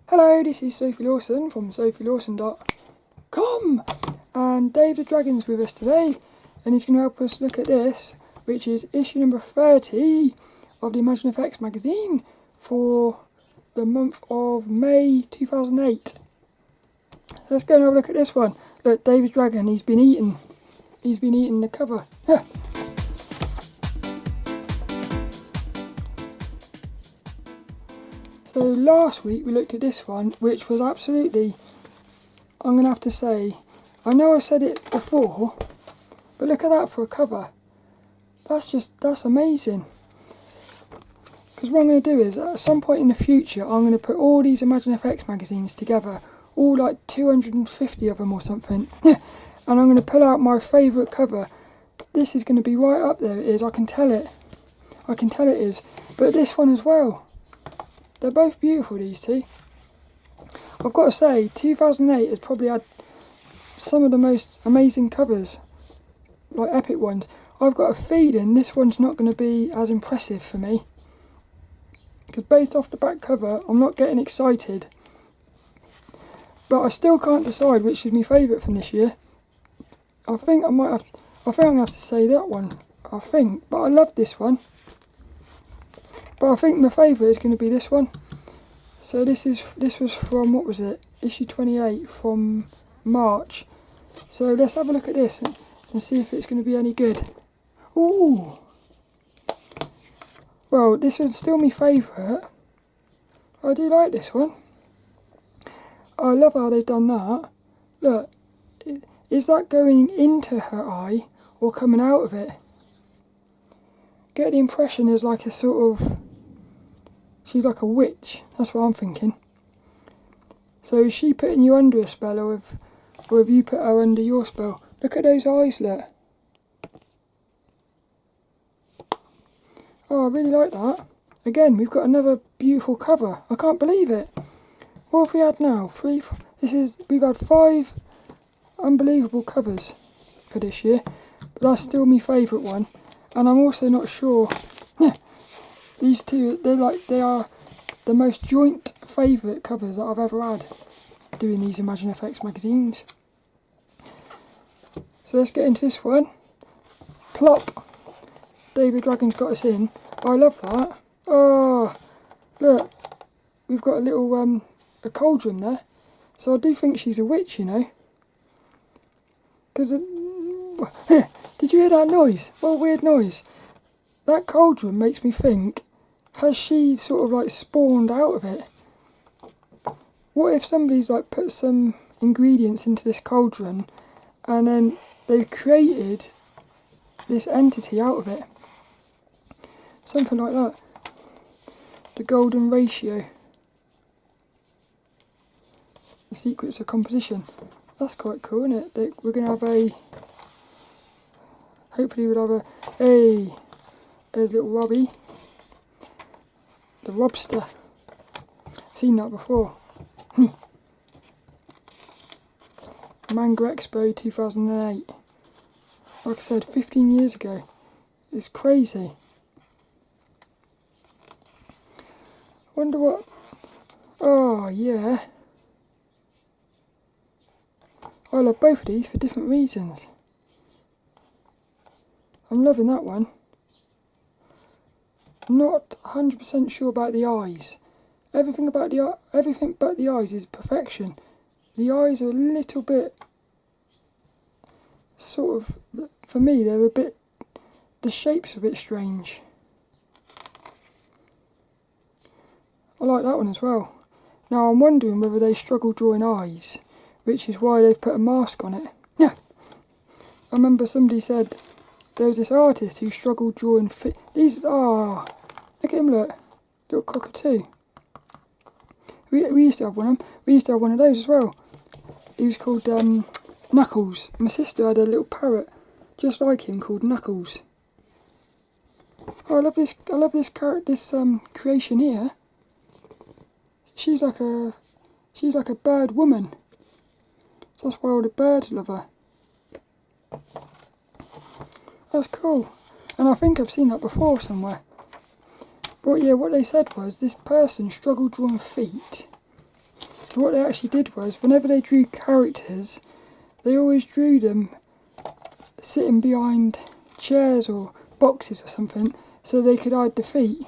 Hello, this is Sophie Lawson from sophielawson.com, and Dave the Dragon's with us today, and he's going to help us look at this, which is issue number 30 of the ImagineFX magazine for the month of May 2008. So let's go and have a look at this one. Look, Dave the Dragon, he's been eating the cover. So last week we looked at this one, which was absolutely, I'm going to have to say, I know I said it before, but look at that for a cover. That's amazing. Because what I'm going to do is, at some point in the future, I'm going to put all these ImagineFX magazines together, all like 250 of them or something, and I'm going to pull out my favourite cover. This is going to be right up there, it is, I can tell it is, but this one as well. They're both beautiful, these two. I've got to say, 2008 has probably had some of the most amazing covers, like epic ones. I've got a feeling this one's not going to be as impressive for me, because based off the back cover, I'm not getting excited. But I still can't decide which is my favourite from this year. I think I'm going to have to say that one. But I love this one. But I think my favourite is going to be this one. So this was from, what was it? Issue 28 from March. So let's have a look at this and see if it's going to be any good. Ooh! Well, this is still my favourite. I do like this one. I love how they've done that. Look, is that going into her eye or coming out of it? Get the impression there's like a sort of, she's like a witch, that's what I'm thinking. So is she putting you under a spell, or have you put her under your spell? Look at those eyes, look. Oh, I really like that. Again, we've got another beautiful cover. I can't believe it. What have we had now? We've had 5 unbelievable covers for this year, but that's still my favourite one. And I'm also not sure. These two, they are the most joint favourite covers that I've ever had doing these ImagineFX magazines. So let's get into this one. Plop. David Dragon's got us in. I love that. Oh, look, we've got a little a cauldron there. So I do think she's a witch, you know. Because did you hear that noise? What a weird noise. That cauldron makes me think, has she sort of like spawned out of it? What if somebody's like put some ingredients into this cauldron and then they've created this entity out of it? Something like that. The golden ratio. The secrets of composition. That's quite cool, isn't it? We're going to have hopefully we'll have there's little Robbie. The Robster. Seen that before. Manga Expo 2008. Like I said, 15 years ago. It's crazy. Wonder what... Oh, yeah. I love both of these for different reasons. I'm loving that one. Not 100% sure about the eyes. Everything but the eyes is perfection. The eyes are a little bit, sort of, for me they're a bit, the shape's a bit strange. I like that one as well. Now I'm wondering whether they struggle drawing eyes, which is why they've put a mask on it. Yeah. I remember somebody said there was this artist who struggled drawing these. Ah. Oh, look at him, look. Little cockatoo. We used to have one of them. We used to have one of those as well. He was called Knuckles. My sister had a little parrot just like him called Knuckles. Oh, I love this creation here. She's like a bird woman. So that's why all the birds love her. That's cool. And I think I've seen that before somewhere. But yeah, what they said was this person struggled drawing feet So what they actually did was, whenever they drew characters, they always drew them sitting behind chairs or boxes or something, so they could hide the feet.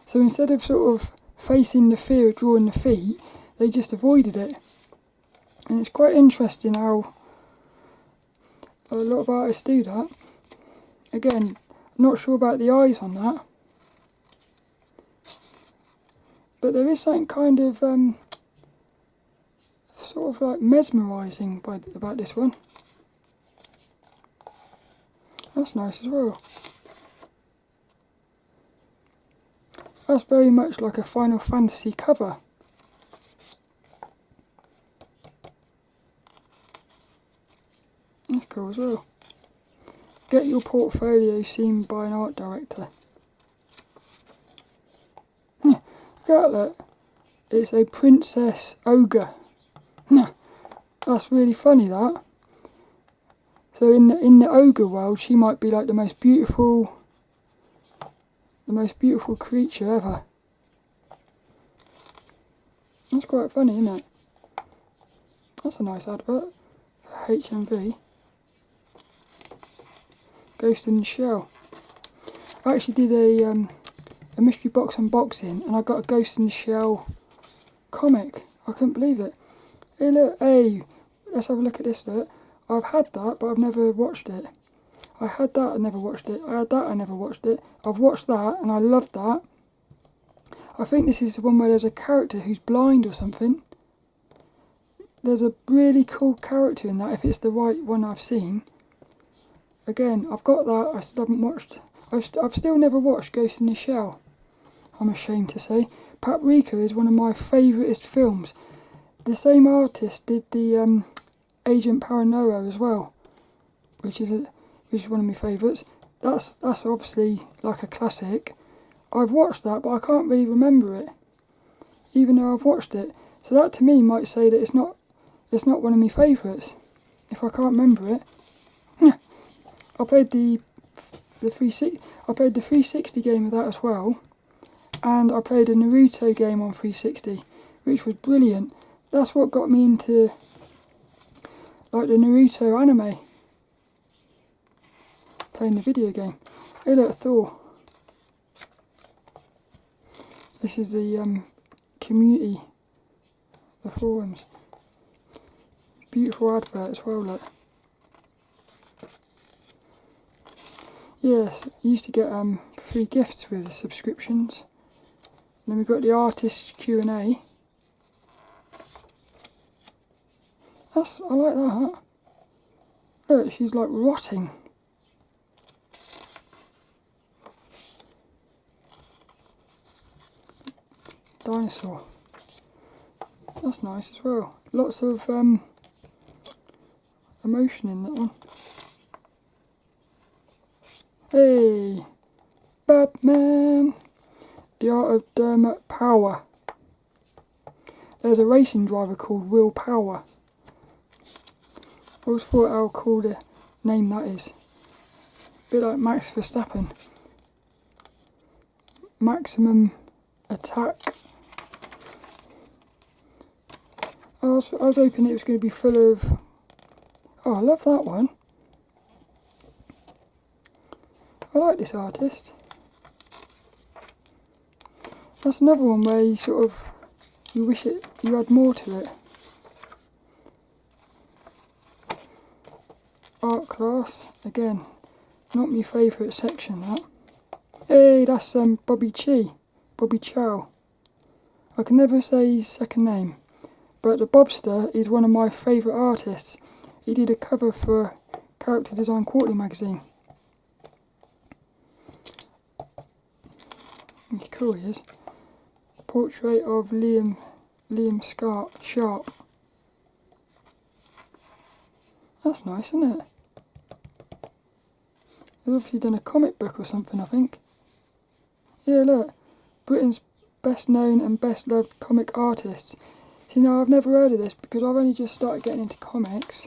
So instead of sort of facing the fear of drawing the feet, they just avoided it. And it's quite interesting how a lot of artists do that. Again, I'm not sure about the eyes on that, but there is something kind of sort of like mesmerising about this one. That's nice as well. That's very much like a Final Fantasy cover. That's cool as well. Get your portfolio seen by an art director. Look at that. It's a princess ogre. That's really funny, that. So in the ogre world, she might be like the most beautiful creature ever. That's quite funny, isn't it? That's a nice advert for HMV. Ghost in the Shell. I actually did a mystery box unboxing, and I got a Ghost in the Shell comic. I couldn't believe it. Hey look, hey, let's have a look at this. Look, I've had that, but I've never watched it. I had that, I never watched it. I had that, I never watched it. I've watched that, and I loved that. I think this is the one where there's a character who's blind or something. There's a really cool character in that, if it's the right one I've seen. Again, I've got that, I still haven't watched. I've still never watched Ghost in the Shell, I'm ashamed to say. Paprika is one of my favouriteest films. The same artist did the Agent Paranoia as well, which is one of my favourites. That's obviously like a classic. I've watched that, but I can't really remember it, even though I've watched it. So that to me might say that it's not one of my favourites, if I can't remember it. I played the 360 game of that as well, and I played a Naruto game on 360, which was brilliant. That's what got me into like the Naruto anime, playing the video game. Hey look, Thor. This is the community, the forums. Beautiful advert as well, look. Yes, you used to get free gifts with the subscriptions. And then we've got the artist Q&A. I like that. Look, she's like rotting. Dinosaur. That's nice as well. Lots of emotion in that one. Hey, Batman! The Art of Dermot Power. There's a racing driver called Will Power. I always thought how cool the name that is. A bit like Max Verstappen. Maximum Attack. I was hoping it was going to be full of... Oh, I love that one. I like this artist. That's another one where you sort of, you wish you had more to it. Art class, again, not my favourite section, that. Hey, that's Bobby Chow. I can never say his second name, but the Bobster is one of my favourite artists. He did a cover for Character Design Quarterly magazine. He's cool, he is. Portrait of Liam Sharp. That's nice, isn't it? They've obviously done a comic book or something, I think. Yeah, look. Britain's best known and best loved comic artists. See, now I've never heard of this because I've only just started getting into comics.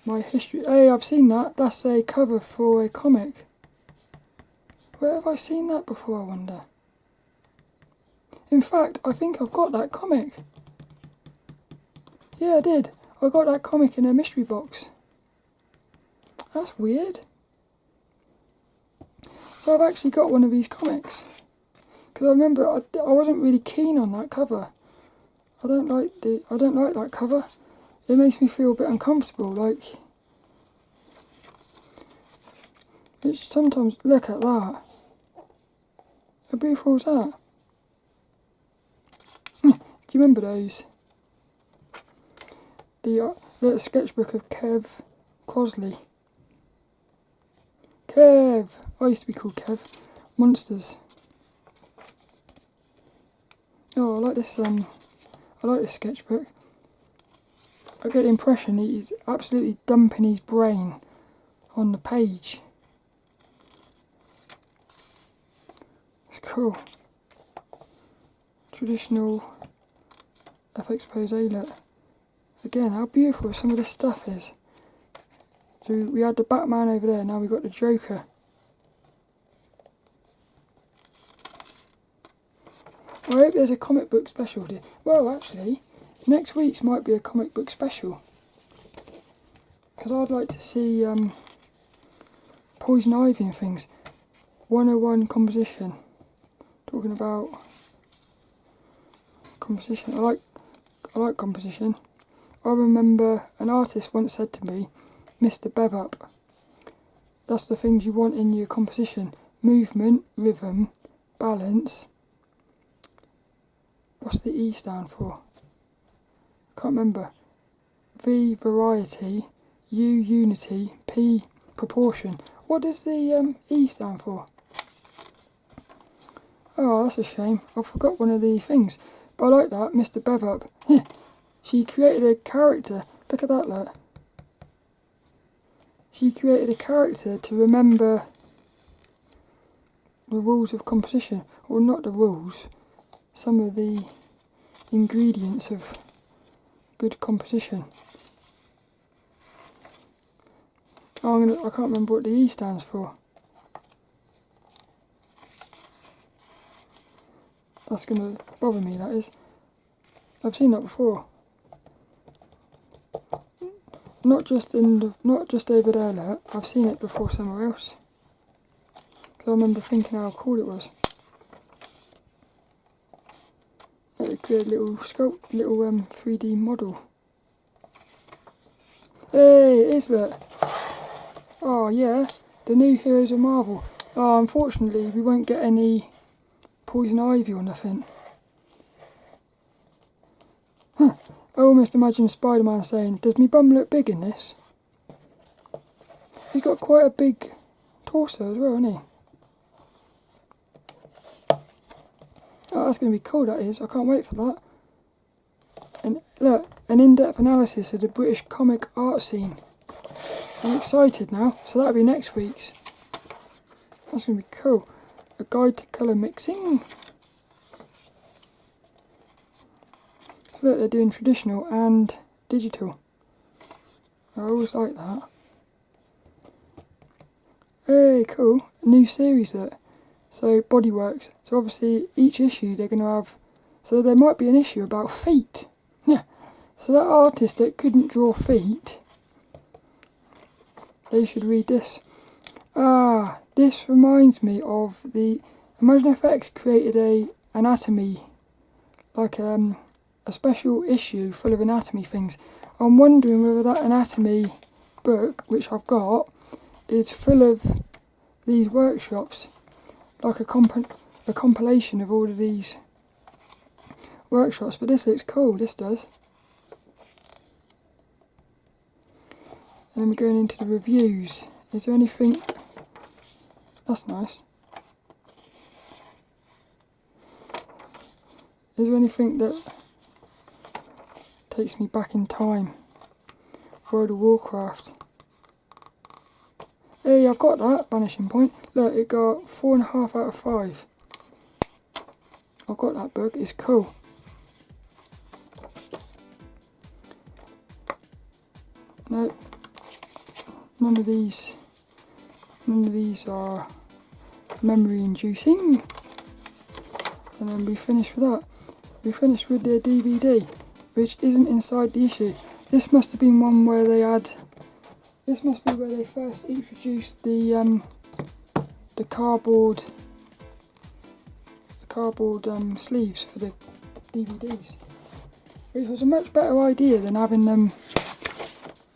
My history. Hey, I've seen that. That's a cover for a comic. Where have I seen that before, I wonder? In fact, I think I've got that comic. Yeah, I did. I got that comic in a mystery box. That's weird. So I've actually got one of these comics. Because I remember I wasn't really keen on that cover. I don't like that cover. It makes me feel a bit uncomfortable, like. It's sometimes, look at that. How beautiful is that? Do you remember those? The little sketchbook of Kev Crosley. Kev! I used to be called Kev. Monsters. Oh, I like this sketchbook. I get the impression he's absolutely dumping his brain on the page. It's cool. Traditional FX pose, look. Again, how beautiful some of this stuff is. So we had the Batman over there, now we've got the Joker. I hope there's a comic book special. Well, actually, next week's might be a comic book special. Because I'd like to see Poison Ivy and things. 101 composition. Talking about composition. I like composition. I remember an artist once said to me, Mr. Bev Up. That's the things you want in your composition. Movement, rhythm, balance. What's the E stand for? I can't remember. V, variety. U, unity. P, proportion. What does the E stand for? Oh, that's a shame. I forgot one of the things. But I like that, Mr. Bev Up. She created a character. Look at that, look. She created a character to remember the rules of composition. Or not the rules. Some of the ingredients of good composition. Oh, I can't remember what the E stands for. That's going to bother me, that is. I've seen that before. Not just over there, look. I've seen it before somewhere else. So I remember thinking how cool it was. A good little 3D model. Hey, it is that. Oh yeah, the new Heroes of Marvel. Oh, unfortunately, we won't get any Poison Ivy or nothing. Huh. I almost imagine Spider-Man saying, "Does me bum look big in this?" He's got quite a big torso as well, hasn't he? Oh, that's going to be cool, that is. I can't wait for that. And look, an in-depth analysis of the British comic art scene. I'm excited now, so that'll be next week's. That's going to be cool. A guide to colour mixing. Look, they're doing traditional and digital. I always like that. Hey, cool. A new series, look. So, Bodyworks. So obviously, each issue they're going to have... So there might be an issue about feet. Yeah. So that artist that couldn't draw feet, they should read this. Ah, this reminds me of the... ImagineFX created a anatomy, like a special issue full of anatomy things. I'm wondering whether that anatomy book, which I've got, is full of these workshops. Like a compilation of all of these workshops, but this looks cool, this does. And then we're going into the reviews. Is there anything... That's nice. Is there anything that takes me back in time? World of Warcraft. Hey, I've got that, Vanishing Point. Look, it got 4.5 out of 5. I've got that book, it's cool. No, none of these are memory inducing. And then we finished with that. We finished with the DVD, which isn't inside the issue. This must have been one where they had, this must be where they first introduced the cardboard sleeves for the DVDs, which was a much better idea than having them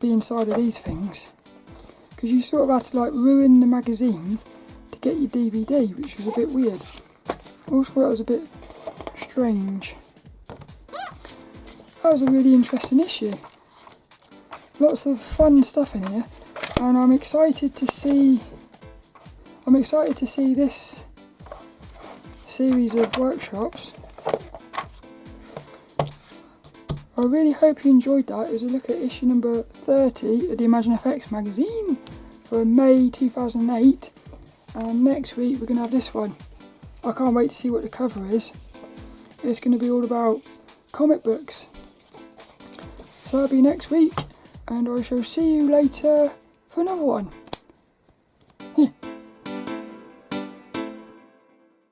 be inside of these things, because you sort of had to like ruin the magazine to get your DVD, which was a bit weird. I also thought it was a bit strange. That was a really interesting issue. Lots of fun stuff in here, and I'm excited to see this series of workshops. I really hope you enjoyed that. It was a look at issue number 30 of the ImagineFX magazine for May 2008, and next week we're going to have this one. I can't wait to see what the cover is. It's going to be all about comic books. So that'll be next week, and I shall see you later for another one.